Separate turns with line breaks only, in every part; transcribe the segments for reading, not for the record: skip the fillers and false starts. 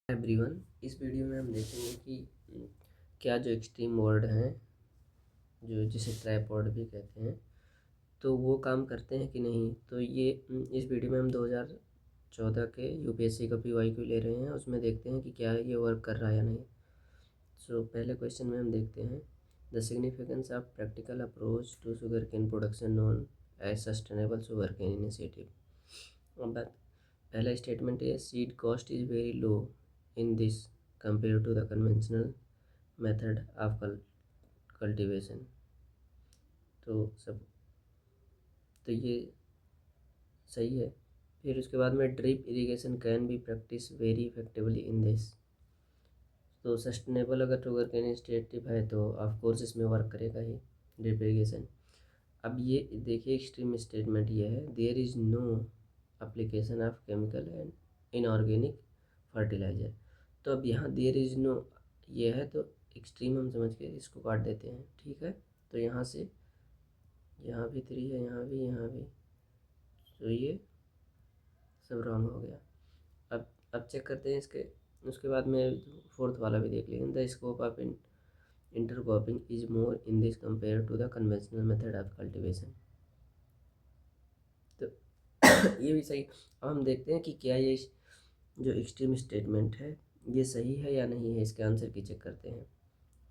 Everyone, इस video में हम देखेंगे कि क्या जो एक्सट्रीम वर्ड हैं, जो जिसे ट्राइपॉड भी कहते हैं, तो वो काम करते हैं कि नहीं। तो ये इस वीडियो में हम 2014 के यूपीएससी का पीवाईक्यू ले रहे हैं। उसमें देखते हैं कि क्या ये वर्क कर रहा है या नहीं। सो पहले क्वेश्चन में हम देखते हैं the significance of practical approach to sugar cane production known as sustainable sugar cane initiative. अब पहला स्टेटमेंट है seed cost is very low in this compared to the conventional method of cultivation। तो ये सही है। फिर उसके बाद में drip irrigation can be practice very effectively in this. तो सस्टेनेबल अगर शुगर केन इनिशिएटिव है तो ऑफ कोर्स इसमें वर्क करेगा ही ड्रिप इरिगेशन। अब ये देखिए एक्सट्रीम स्टेटमेंट ये है there is no application of chemical and inorganic fertiliser. तो अब यहाँ देयर इज़ नो ये है, तो एक्सट्रीम हम समझ के इसको काट देते हैं, ठीक है। तो यहाँ से यहाँ भी 3 है, यहाँ भी, तो ये सब रॉन्ग हो गया। अब चेक करते हैं इसके। उसके बाद में फोर्थ वाला भी देख लेंगे the scope of intercropping is more in this compare to the conventional method of cultivation. तो ये भी सही। अब हम देखते हैं कि क्या ये जो एक्सट्रीम स्टेटमेंट है ये सही है या नहीं है। इसके आंसर की चेक करते हैं।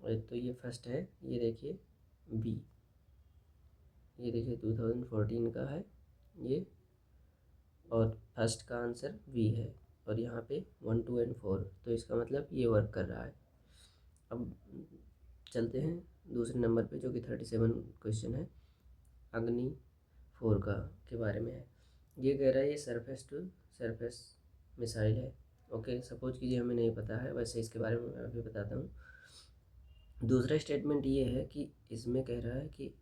और तो ये फर्स्ट है, ये देखिए बी, ये देखिए 2014 का है ये, और फर्स्ट का आंसर बी है। और यहाँ पे 1, 2 और 4, तो इसका मतलब ये वर्क कर रहा है। अब चलते हैं दूसरे नंबर पे जो कि 37 क्वेश्चन है अग्नि 4 का के बारे में है। ये कह रहा है ये सरफेस टू सरफेस मिसाइल है। ओके, सपोज कीजिए हमें नहीं पता है, वैसे इसके बारे में मैं अभी बताता हूँ। दूसरा स्टेटमेंट ये है कि इसमें कह रहा है कि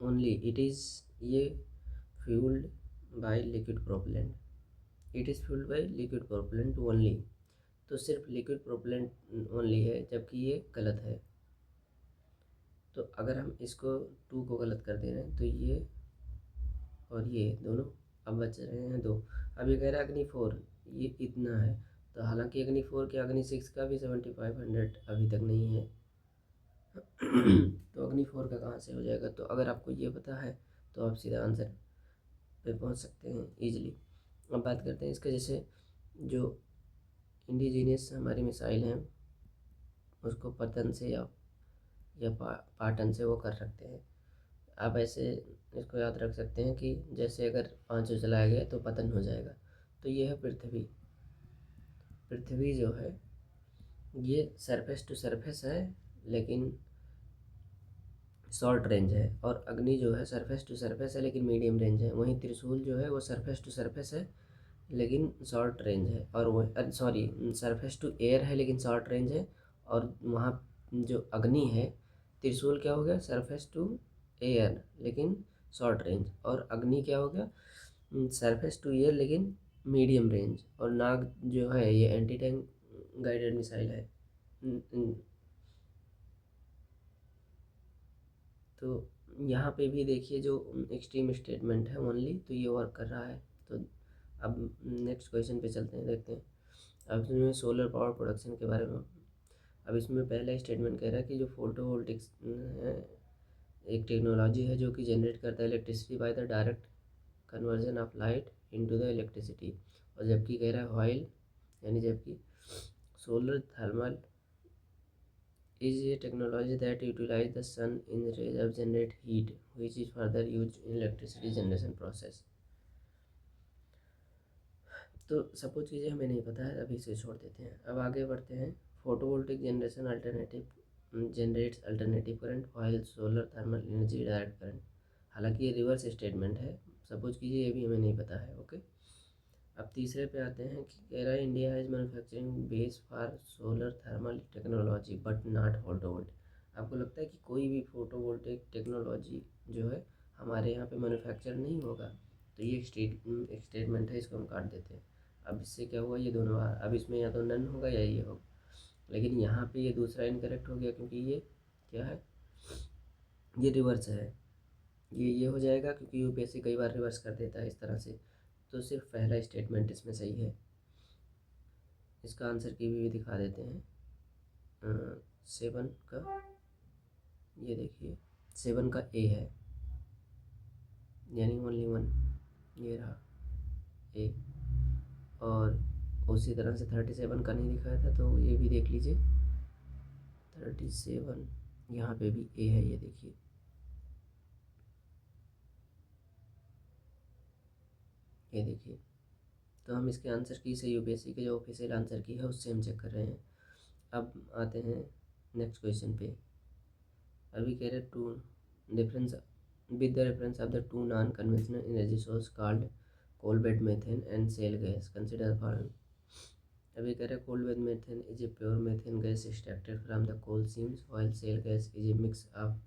ओनली इट इज़ ये fuelled by liquid propellant, it is fuelled by liquid propellant only. तो सिर्फ लिक्विड प्रोपेलेंट ओनली है, जबकि ये गलत है। तो अगर हम इसको 2 को गलत कर दे रहे हैं तो ये और ये दोनों अब बच रहे हैं 2। अब ये कह रहा है अग्नि 4 ये इतना है, तो हालांकि अग्नि 4 के अग्नि 6 का भी 7500 अभी तक नहीं है। तो अग्नि 4 का कहाँ से हो जाएगा। तो अगर आपको ये पता है तो आप सीधा आंसर पे पहुँच सकते हैं ईजिली। अब बात करते हैं इसके, जैसे जो इंडिजीनियस हमारी मिसाइल हैं उसको पतन से या पाटन से वो कर सकते हैं। आप ऐसे इसको याद रख सकते हैं कि जैसे अगर 5 चलाया गया तो पतन हो जाएगा। तो ये है पृथ्वी। पृथ्वी जो है ये सरफेस टू सरफेस है लेकिन शॉर्ट रेंज है, और अग्नि जो है सरफेस टू सरफेस है लेकिन मीडियम रेंज है। वहीं त्रिशूल जो है वो सरफेस टू सरफेस है लेकिन शॉर्ट रेंज है, और वो सॉरी सरफेस टू एयर है लेकिन शॉर्ट रेंज है। और वहाँ जो अग्नि है, त्रिशूल क्या हो गया सरफेस टू एयर लेकिन शॉर्ट रेंज, और अग्नि क्या हो गया सरफेस टू एयर लेकिन मीडियम रेंज। और नाग जो है ये एंटी टैंक गाइडेड मिसाइल है। तो यहाँ पे भी देखिए जो एक्सट्रीम स्टेटमेंट है ओनली, तो ये वर्क कर रहा है। तो अब नेक्स्ट क्वेश्चन पे चलते हैं, देखते हैं। अब इसमें सोलर पावर प्रोडक्शन के बारे में। अब इसमें पहला स्टेटमेंट कह रहा है कि जो फोटोवोल्टिक्स है एक टेक्नोलॉजी है जो कि जनरेट करता है electricity by the direct conversion of light into the electricity. और जबकि कह रहा है व्हाइल, यानी जबकि solar thermal is a technology that utilize the sun in rays of generate heat which is further used in electricity generation process। तो suppose कीजिए हमें नहीं पता है, अभी इसे छोड़ देते हैं। अब आगे बढ़ते हैं। Photovoltaic generation alternative generates alternative current while solar thermal energy direct current. हालांकि ये रिवर्स स्टेटमेंट है, सपोज कीजिए ये भी हमें नहीं पता है। ओके, अब तीसरे पे आते हैं कि कह रहा है India has manufacturing base for solar thermal technology but not photovoltaic. आपको लगता है कि कोई भी फोटोवोल्टिक टेक्नोलॉजी जो है हमारे यहाँ पे मैन्युफैक्चर नहीं होगा। तो ये एक स्टेटमेंट है, इसको हम काट देते हैं। अब इससे क्या हुआ, ये दोनों अब इसमें या तो नन होगा या ये होगा, लेकिन यहाँ पे ये दूसरा इनकरेक्ट हो गया क्योंकि ये क्या है, ये रिवर्स है। ये हो जाएगा क्योंकि यूपीएससी कई बार रिवर्स कर देता है इस तरह से। तो सिर्फ पहला स्टेटमेंट इसमें सही है। इसका आंसर की भी दिखा देते हैं। 7 का, ये देखिए 7 का ए है, यानी ओनली 1, ये रहा ए। और उसी तरह से 37 का नहीं दिखाया था, तो ये भी देख लीजिए 37, यहाँ पे भी ए है, ये देखिए। ये देखिए, तो हम इसके आंसर की से यूपीएससी के जो ऑफिशियल आंसर की है उससे हम चेक कर रहे हैं। अब आते हैं नेक्स्ट क्वेश्चन पे। अभी कह रहे two difference with the reference of the two non conventional energy source called coal bed methane and shale gas consider following. अभी कह रहे coal bed methane is a pure methane gas extracted from the coal seams, while shale gas is a mix of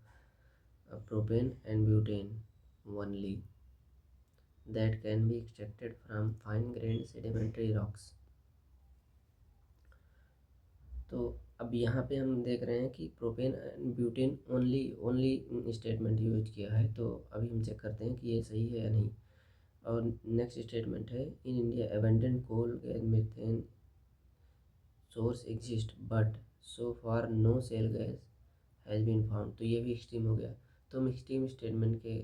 propane and butane only that can be extracted from fine-grained sedimentary rocks। तो अब यहाँ पे हम देख रहे हैं कि propane and butane only statement use किया है, तो अभी हम चेक करते हैं कि ये सही है या नहीं। और नेक्स्ट स्टेटमेंट है in India abundant coal gas methane source exist but so far no shale gas has been found. तो ये भी एक्सट्रीम हो गया, तो हम एक्सट्रीम स्टेटमेंट के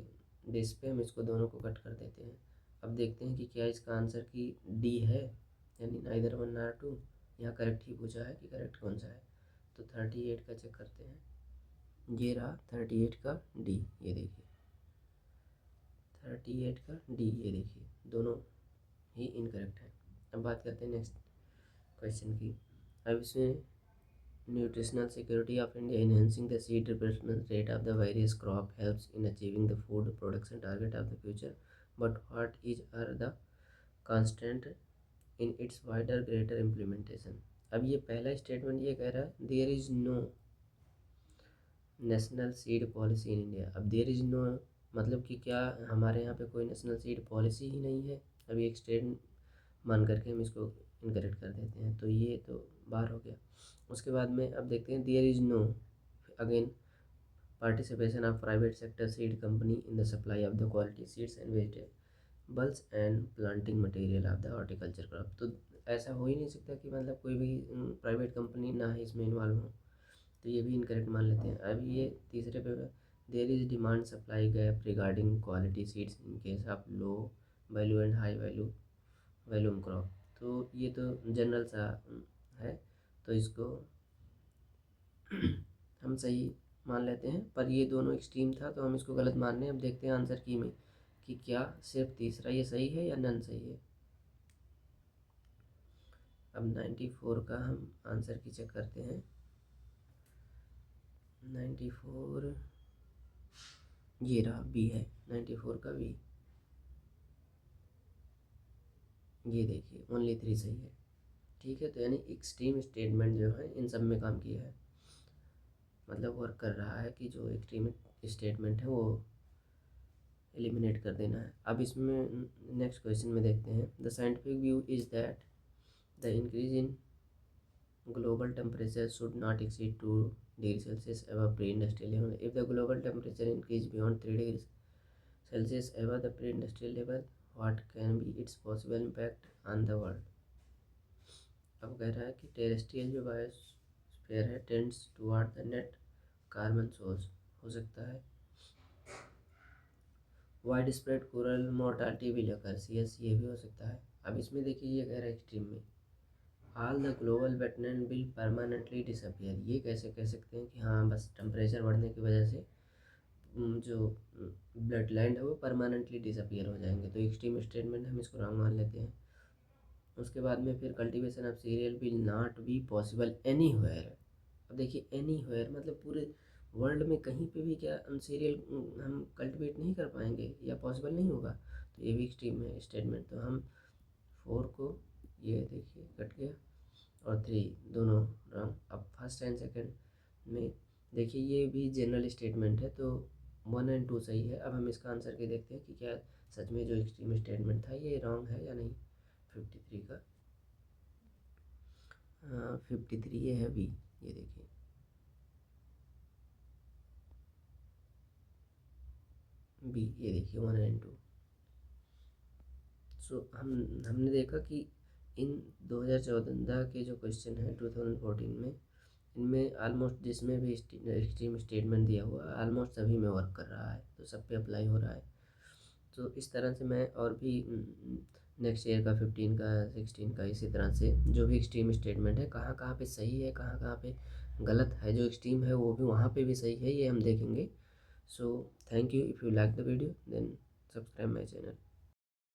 बेस पे हम इसको दोनों को कट कर देते हैं। अब देखते हैं कि क्या इसका आंसर की डी है, यानी नाइदर 1 नॉर 2। यहाँ करेक्ट ही पूछा है कि करेक्ट कौन सा है, तो 38 का चेक करते हैं। ये रहा 38 का डी, ये देखिए 38 का डी, ये देखिए दोनों ही इनकरेक्ट है। अब बात करते हैं नेक्स्ट क्वेश्चन की। अब इसमें nutritional security of India enhancing the seed replacement rate of the various crop helps in achieving the food production target of the future, but what is are the constant in its wider greater implementation। अब ये पहला statement ये कह रहा है there is no national seed policy in India. अब there is no मतलब कि क्या हमारे यहाँ पे कोई नेशनल सीड पॉलिसी ही नहीं है। अब ये एक स्टेटमेंट मान करके हम इसको इनकरेक्ट कर देते हैं, तो ये तो बाहर हो गया। उसके बाद में अब देखते हैं there is no again participation of private sector seed company in the supply of the quality seeds and vegetables and planting material of the horticulture crop. तो ऐसा हो ही नहीं सकता कि मतलब कोई भी प्राइवेट कंपनी ना ही इसमें इन्वॉल्व हो, तो ये भी इनकरेक्ट मान लेते हैं। अब ये तीसरे पे there is demand supply gap regarding quality seeds in case of low value and high volume crop. तो ये तो जनरल सा है, तो इसको हम सही मान लेते हैं, पर ये दोनों एक्सट्रीम था तो हम इसको गलत मान रहे हैं। अब देखते हैं आंसर की में कि क्या सिर्फ तीसरा ये सही है या नन सही है। अब 94 का हम आंसर की चेक करते हैं। 94 ये रहा बी है, 94 का बी, ये देखिए ओनली 3 सही है। ठीक है, तो यानी एक्सट्रीम स्टेटमेंट जो है इन सब में काम किया है, मतलब वर्क कर रहा है कि जो एक्सट्रीम स्टेटमेंट है वो एलिमिनेट कर देना है। अब इसमें नेक्स्ट क्वेश्चन में देखते हैं the scientific view is that the increase in global temperature should not exceed 2 degrees Celsius above pre-industrial level. If the global temperature increase beyond 3 degrees Celsius above the pre-industrial level, what can be its possible impact on the world? अब कह रहा है कि terrestrial जो biosphere है tends toward the net carbon source, हो सकता है wide spread coral mortality will occur, yes ये भी हो सकता है। अब इसमें देखिए ये कह रहा है एक्सट्रीम में all the global wetland will permanently disappear. ये कैसे कह सकते हैं कि हाँ बस टेम्परेचर बढ़ने की वजह से जो ब्लड लैंड है वो परमानेंटली डिसअपियर हो जाएंगे, तो एक्सट्रीम स्टेटमेंट हम इसको रॉन्ग मान लेते हैं। उसके बाद में फिर cultivation of cereal will not be possible anywhere. अब देखिए एनी वेयर मतलब पूरे वर्ल्ड में कहीं पे भी क्या सीरियल हम कल्टीवेट नहीं कर पाएंगे या पॉसिबल नहीं होगा, तो ये भी एक्सट्रीम है स्टेटमेंट। तो हम 4 को, ये देखिए कट गया, और 3 दोनों रॉन्ग। अब फर्स्ट एंड सेकंड में देखिए ये भी जनरल स्टेटमेंट है, तो 1 एंड 2 सही है। अब हम इसका आंसर के देखते हैं कि क्या सच में जो एक्सट्रीम स्टेटमेंट था ये रॉन्ग है या नहीं। 53 का 53 ये है बी, ये देखिए बी, ये देखिए 1 एंड 2। सो हमने देखा कि इन 2014 के जो क्वेश्चन हैं 2014 में, इनमें ऑलमोस्ट जिसमें भी एक्सट्रीम स्टेटमेंट दिया हुआ है ऑलमोस्ट सभी में वर्क कर रहा है, तो सब पे अप्लाई हो रहा है। तो इस तरह से मैं और भी नेक्स्ट ईयर का 15 का 16 का इसी तरह से जो भी एक्सट्रीम स्टेटमेंट है कहाँ कहाँ पे सही है, कहाँ कहाँ पे गलत है, जो एक्सट्रीम है वो भी वहाँ पे भी सही है, ये हम देखेंगे। So thank you. If you like the video then subscribe my channel.